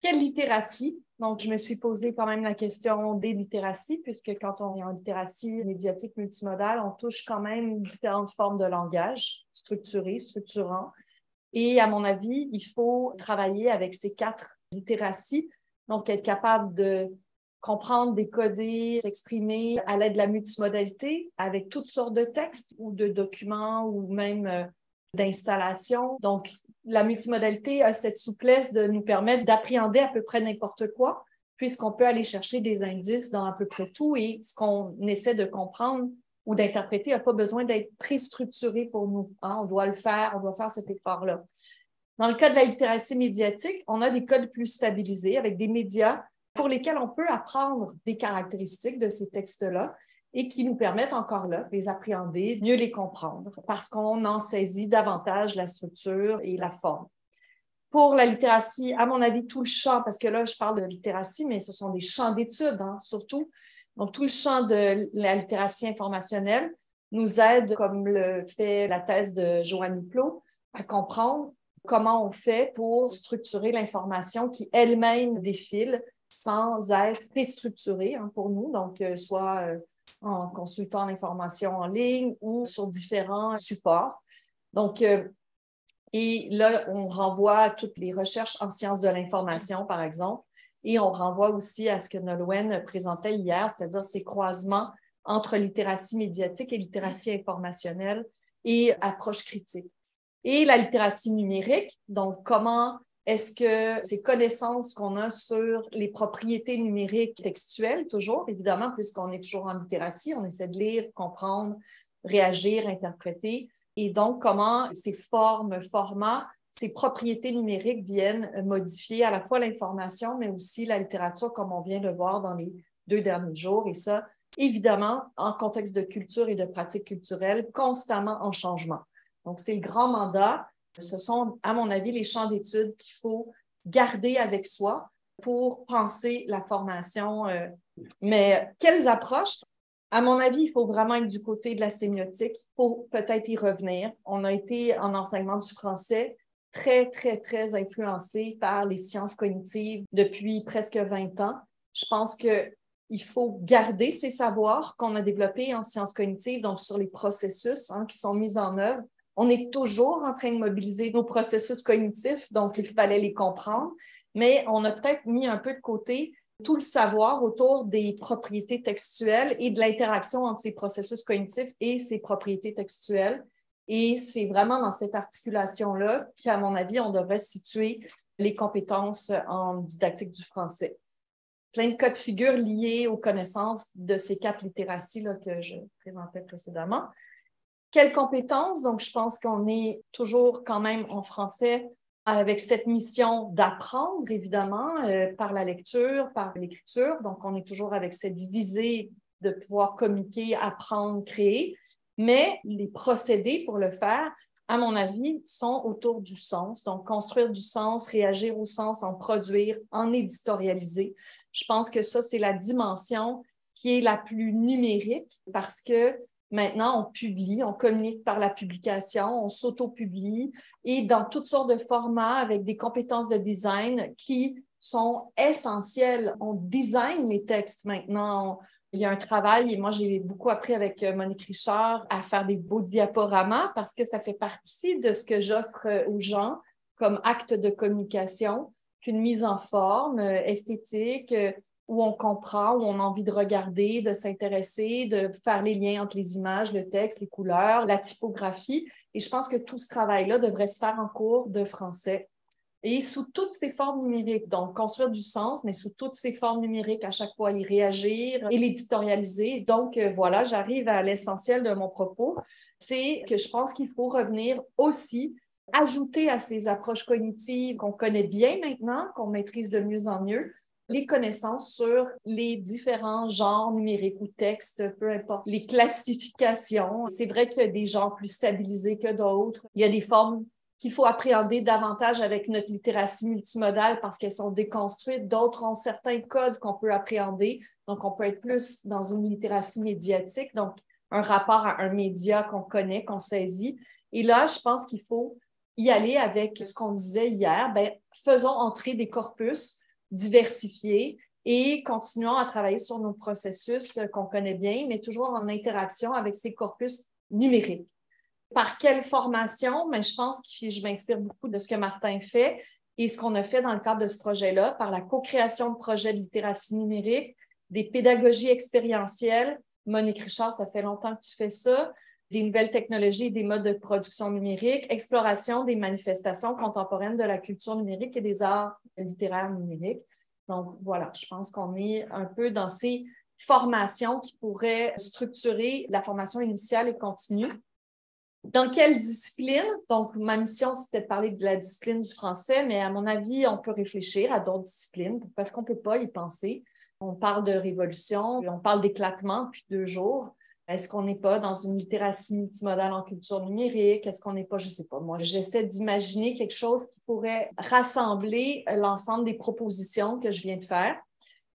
Quelle littératie? Donc, je me suis posé quand même la question des littératies, puisque quand on est en littératie médiatique multimodale, on touche quand même différentes formes de langage, structuré, structurant. Et à mon avis, il faut travailler avec ces 4 littératies, donc être capable de comprendre, décoder, s'exprimer à l'aide de la multimodalité avec toutes sortes de textes ou de documents ou même d'installations. Donc, la multimodalité a cette souplesse de nous permettre d'appréhender à peu près n'importe quoi, puisqu'on peut aller chercher des indices dans à peu près tout et ce qu'on essaie de comprendre ou d'interpréter n'a pas besoin d'être préstructuré pour nous. Hein? On doit le faire, on doit faire cet effort-là. Dans le cas de la littératie médiatique, on a des codes plus stabilisés avec des médias pour lesquels on peut apprendre des caractéristiques de ces textes-là et qui nous permettent encore là de les appréhender, mieux les comprendre, parce qu'on en saisit davantage la structure et la forme. Pour la littératie, à mon avis, tout le champ, parce que là, je parle de littératie, mais ce sont des champs d'études, hein, surtout. Donc, tout le champ de la littératie informationnelle nous aide, comme le fait la thèse de Joannie Plot, à comprendre comment on fait pour structurer l'information qui elle-même défile sans être préstructurée hein, pour nous, donc soit en consultant l'information en ligne ou sur différents supports. Donc, et là, on renvoie à toutes les recherches en sciences de l'information, par exemple, et on renvoie aussi à ce que Nolwenn présentait hier, c'est-à-dire ces croisements entre littératie médiatique et littératie informationnelle et approche critique. Et la littératie numérique, donc comment est-ce que ces connaissances qu'on a sur les propriétés numériques textuelles, toujours, évidemment, puisqu'on est toujours en littératie, on essaie de lire, comprendre, réagir, interpréter, et donc comment ces formes, formats, ces propriétés numériques viennent modifier à la fois l'information, mais aussi la littérature, comme on vient de voir dans les 2 derniers jours, et ça, évidemment, en contexte de culture et de pratique culturelle, constamment en changement. Donc, c'est le grand mandat. Ce sont, à mon avis, les champs d'études qu'il faut garder avec soi pour penser la formation. Mais quelles approches? À mon avis, il faut vraiment être du côté de la sémiotique pour peut-être y revenir. On a été en enseignement du français très, très, très influencé par les sciences cognitives depuis presque 20 ans. Je pense qu'il faut garder ces savoirs qu'on a développés en sciences cognitives, donc sur les processus hein, qui sont mis en œuvre. On est toujours en train de mobiliser nos processus cognitifs, donc il fallait les comprendre, mais on a peut-être mis un peu de côté tout le savoir autour des propriétés textuelles et de l'interaction entre ces processus cognitifs et ces propriétés textuelles. Et c'est vraiment dans cette articulation-là qu'à mon avis, on devrait situer les compétences en didactique du français. Plein de cas de figure liés aux connaissances de ces 4 littératies-là que je présentais précédemment. Quelles compétences? Donc, je pense qu'on est toujours quand même en français avec cette mission d'apprendre, évidemment, par la lecture, par l'écriture. Donc, on est toujours avec cette visée de pouvoir communiquer, apprendre, créer. Mais les procédés pour le faire, à mon avis, sont autour du sens. Donc, construire du sens, réagir au sens, en produire, en éditorialiser. Je pense que ça, c'est la dimension qui est la plus numérique parce que maintenant, on publie, on communique par la publication, on s'auto-publie et dans toutes sortes de formats avec des compétences de design qui sont essentielles. On design les textes maintenant. Il y a un travail, et moi, j'ai beaucoup appris avec Monique Richard à faire des beaux diaporamas parce que ça fait partie de ce que j'offre aux gens comme acte de communication, qu'une mise en forme esthétique, où on comprend, où on a envie de regarder, de s'intéresser, de faire les liens entre les images, le texte, les couleurs, la typographie. Et je pense que tout ce travail-là devrait se faire en cours de français et sous toutes ces formes numériques. Donc, construire du sens, mais sous toutes ces formes numériques, à chaque fois y réagir et l'éditorialiser. Donc, voilà, j'arrive à l'essentiel de mon propos. C'est que je pense qu'il faut revenir aussi ajouter à ces approches cognitives qu'on connaît bien maintenant, qu'on maîtrise de mieux en mieux, les connaissances sur les différents genres numériques ou textes, peu importe, les classifications. C'est vrai qu'il y a des genres plus stabilisés que d'autres. Il y a des formes qu'il faut appréhender davantage avec notre littératie multimodale parce qu'elles sont déconstruites. D'autres ont certains codes qu'on peut appréhender. Donc, on peut être plus dans une littératie médiatique, donc un rapport à un média qu'on connaît, qu'on saisit. Et là, je pense qu'il faut y aller avec ce qu'on disait hier. Bien, faisons entrer des corpus diversifiée et continuons à travailler sur nos processus qu'on connaît bien, mais toujours en interaction avec ces corpus numériques. Par quelle formation? Mais je pense que je m'inspire beaucoup de ce que Martin fait et ce qu'on a fait dans le cadre de ce projet-là, par la co-création de projets de littératie numérique, des pédagogies expérientielles. Monique Richard, ça fait longtemps que tu fais ça, des nouvelles technologies et des modes de production numérique, exploration des manifestations contemporaines de la culture numérique et des arts littéraires numériques. Donc, voilà, je pense qu'on est un peu dans ces formations qui pourraient structurer la formation initiale et continue. Dans quelle discipline? Donc, ma mission, c'était de parler de la discipline du français, mais à mon avis, on peut réfléchir à d'autres disciplines parce qu'on ne peut pas y penser. On parle de révolution, on parle d'éclatement depuis 2 jours. Est-ce qu'on n'est pas dans une littératie multimodale en culture numérique? Est-ce qu'on n'est pas, je ne sais pas, moi, j'essaie d'imaginer quelque chose qui pourrait rassembler l'ensemble des propositions que je viens de faire.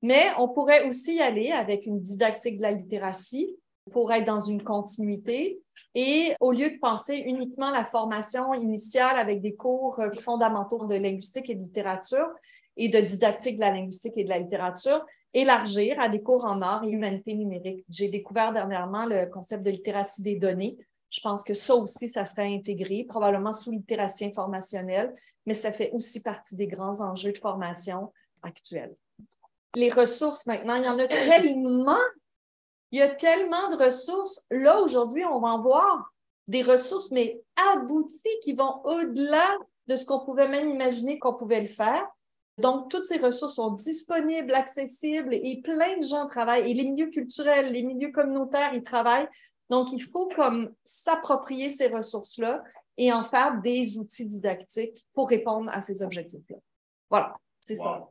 Mais on pourrait aussi y aller avec une didactique de la littératie pour être dans une continuité. Et au lieu de penser uniquement la formation initiale avec des cours fondamentaux de linguistique et de littérature et de didactique de la linguistique et de la littérature, élargir à des cours en arts et humanité numérique. J'ai découvert dernièrement le concept de littératie des données. Je pense que ça aussi, ça serait intégré, probablement sous littératie informationnelle, mais ça fait aussi partie des grands enjeux de formation actuels. Les ressources, maintenant, il y en a tellement. Il y a tellement de ressources. Là, aujourd'hui, on va en voir des ressources, mais abouties, qui vont au-delà de ce qu'on pouvait même imaginer qu'on pouvait le faire. Donc, toutes ces ressources sont disponibles, accessibles et plein de gens travaillent. Et les milieux culturels, les milieux communautaires, ils travaillent. Donc, il faut comme s'approprier ces ressources-là et en faire des outils didactiques pour répondre à ces objectifs-là. Voilà, c'est ça.